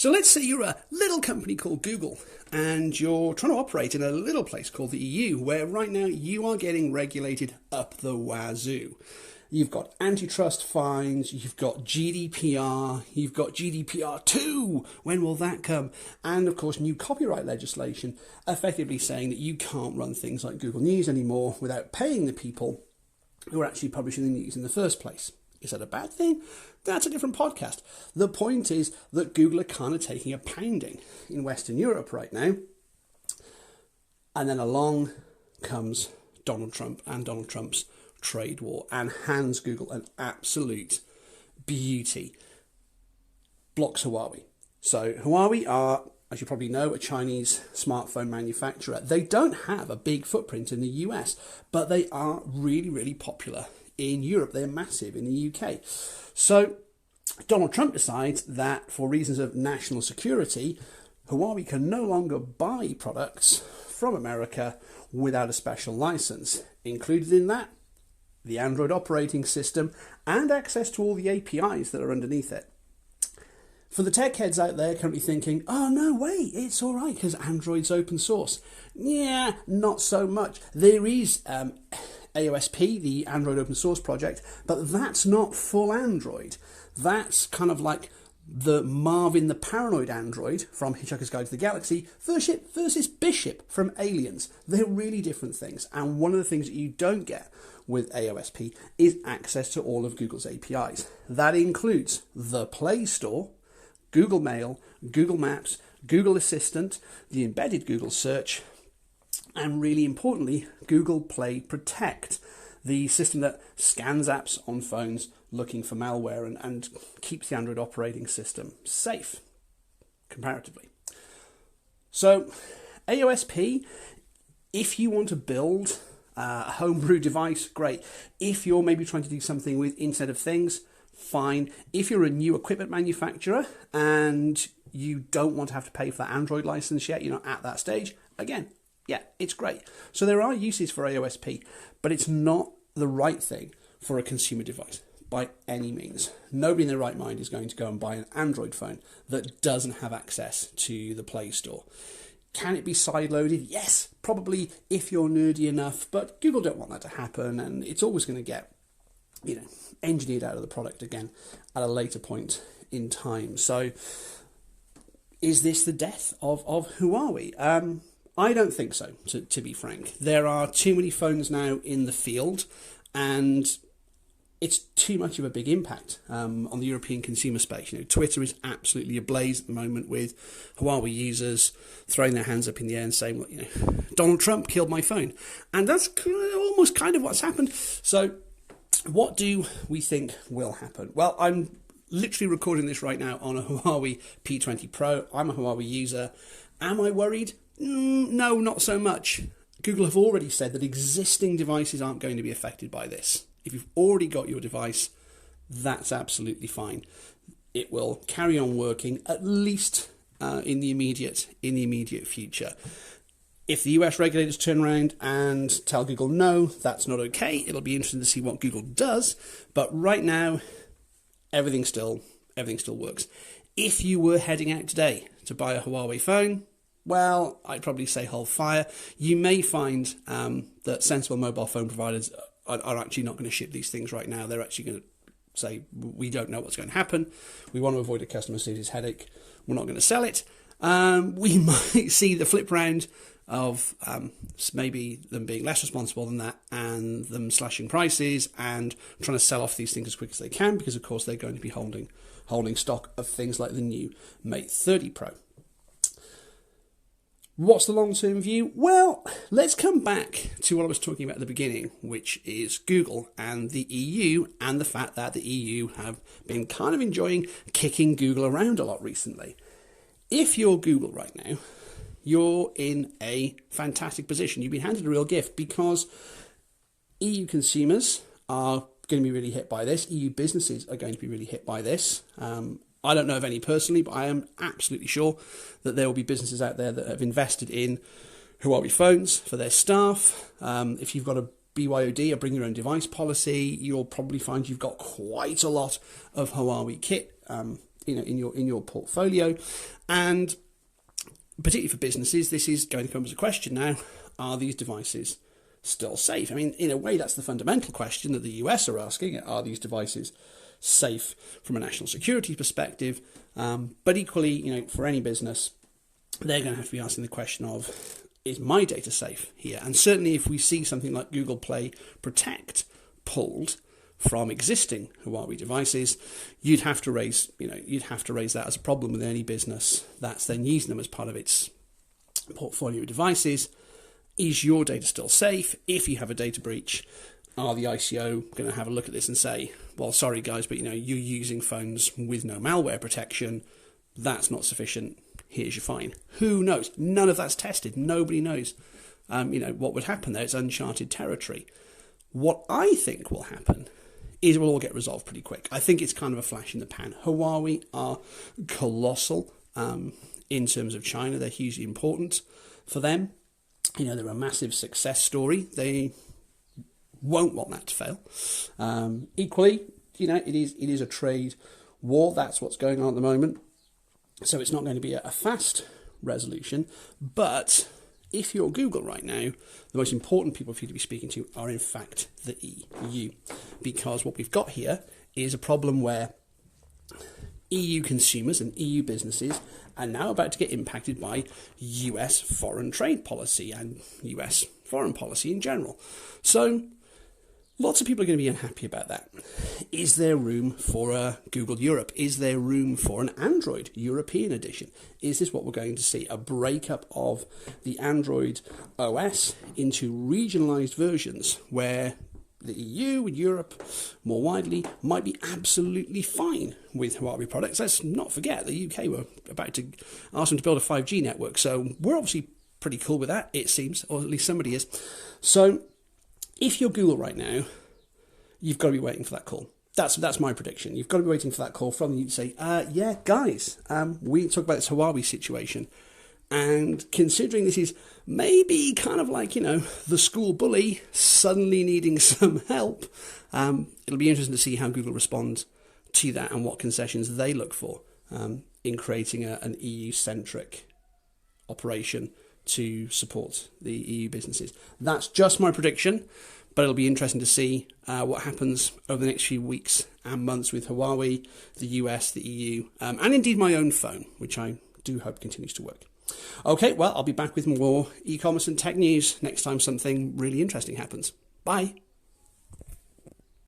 So let's say you're a little company called Google and you're trying to operate in a little place called the EU, where right now you are getting regulated up the wazoo. You've got antitrust fines, you've got GDPR, you've got GDPR 2, when will that come? And of course new copyright legislation effectively saying that you can't run things like Google News anymore without paying the people who are actually publishing the news in the first place. Is that a bad thing? That's a different podcast. The point is that Google are kind of taking a pounding in Western Europe right now. And then along comes Donald Trump and Donald Trump's trade war and hands Google an absolute beauty. Blocks Huawei. So Huawei are, as you probably know, a Chinese smartphone manufacturer. They don't have a big footprint in the US, but they are really, really popular in Europe. They're massive in the UK. So Donald Trump decides that for reasons of national security, Huawei can no longer buy products from America without a special license. Included in that, the Android operating system and access to all the APIs that are underneath it. For the tech heads out there currently thinking, oh no, wait, it's all right because Android's open source. Yeah, not so much. There is AOSP, the Android open source project, but that's not full Android. That's kind of like the Marvin the Paranoid Android from Hitchhiker's Guide to the Galaxy versus Bishop from Aliens. They're really different things. And one of the things that you don't get with AOSP is access to all of Google's APIs. That includes the Play Store, Google Mail, Google Maps, Google Assistant, the embedded Google Search, and really importantly, Google Play Protect, the system that scans apps on phones looking for malware and keeps the Android operating system safe, comparatively. So AOSP, if you want to build a homebrew device, great. If you're maybe trying to do something with Internet of Things, fine. If you're a new equipment manufacturer and you don't want to have to pay for that Android license yet, you're not at that stage, again, yeah, it's great. So there are uses for AOSP, but it's not the right thing for a consumer device by any means. Nobody in their right mind is going to go and buy an Android phone that doesn't have access to the Play Store. Can it be sideloaded? Yes, probably if you're nerdy enough, but Google don't want that to happen, and it's always going to get, engineered out of the product again at a later point in time. So is this the death of Huawei? I don't think so, to be frank. There are too many phones now in the field, and it's too much of a big impact on the European consumer space. Twitter is absolutely ablaze at the moment with Huawei users throwing their hands up in the air and saying, well, Donald Trump killed my phone. And that's almost kind of what's happened. So what do we think will happen? Well, I'm literally recording this right now on a Huawei P20 Pro. I'm a Huawei user. Am I worried? No, not so much. Google have already said that existing devices aren't going to be affected by this. If you've already got your device, that's absolutely fine. It will carry on working at least in the immediate future. If the US regulators turn around and tell Google no, that's not okay, it'll be interesting to see what Google does. But right now, everything still works. If you were heading out today to buy a Huawei phone, well, I'd probably say hold fire. You may find that sensible mobile phone providers are actually not going to ship these things right now. They're actually going to say, we don't know what's going to happen. We want to avoid a customer service headache. We're not going to sell it. We might see the flip round of maybe them being less responsible than that and them slashing prices and trying to sell off these things as quick as they can, because of course they're going to be holding stock of things like the new Mate 30 Pro. What's the long-term view? Well, let's come back to what I was talking about at the beginning, which is Google and the EU, and the fact that the EU have been kind of enjoying kicking Google around a lot recently. If you're Google right now, you're in a fantastic position. You've been handed a real gift because EU consumers are going to be really hit by this. EU businesses are going to be really hit by this. I don't know of any personally, but I am absolutely sure that there will be businesses out there that have invested in Huawei phones for their staff. If you've got a BYOD, a bring your own device policy, you'll probably find you've got quite a lot of Huawei kit in your portfolio. And particularly for businesses, this is going to come as a question now: are these devices still safe? I mean, in a way, that's the fundamental question that the US are asking: are these devices safe from a national security perspective? But equally, for any business, they're going to have to be asking the question of, is my data safe here? And certainly if we see something like Google Play Protect pulled from existing Huawei devices, you'd have to raise that as a problem with any business that's then using them as part of its portfolio of devices. Is your data still safe? If you have a data breach, are the ICO going to have a look at this and say, well, sorry guys, but you're using phones with no malware protection. That's not sufficient. Here's your fine. Who knows? None of that's tested. Nobody knows, what would happen there. It's uncharted territory. What I think will happen is it will all get resolved pretty quick. I think it's kind of a flash in the pan. Huawei are colossal in terms of China. They're hugely important for them. They're a massive success story. They won't want that to fail. Equally, it is a trade war. That's what's going on at the moment. So it's not going to be a fast resolution. But if you're Google right now, the most important people for you to be speaking to are in fact the EU. Because what we've got here is a problem where EU consumers and EU businesses are now about to get impacted by US foreign trade policy and US foreign policy in general. So lots of people are going to be unhappy about that. Is there room for a Google Europe? Is there room for an Android European edition? Is this what we're going to see? A breakup of the Android OS into regionalized versions where the EU and Europe more widely might be absolutely fine with Huawei products. Let's not forget the UK were about to ask them to build a 5G network. So we're obviously pretty cool with that, it seems, or at least somebody is. So if you're Google right now, you've got to be waiting for that call. That's my prediction. You've got to be waiting for that call from you to say, yeah, guys, we talk about this Huawei situation. And considering this is maybe kind of like, the school bully suddenly needing some help, it'll be interesting to see how Google responds to that and what concessions they look for in creating an EU-centric operation to support the EU businesses. That's just my prediction, but it'll be interesting to see what happens over the next few weeks and months with Huawei, the US, the EU, and indeed my own phone, which I do hope continues to work. Okay, well, I'll be back with more e-commerce and tech news next time something really interesting happens. Bye.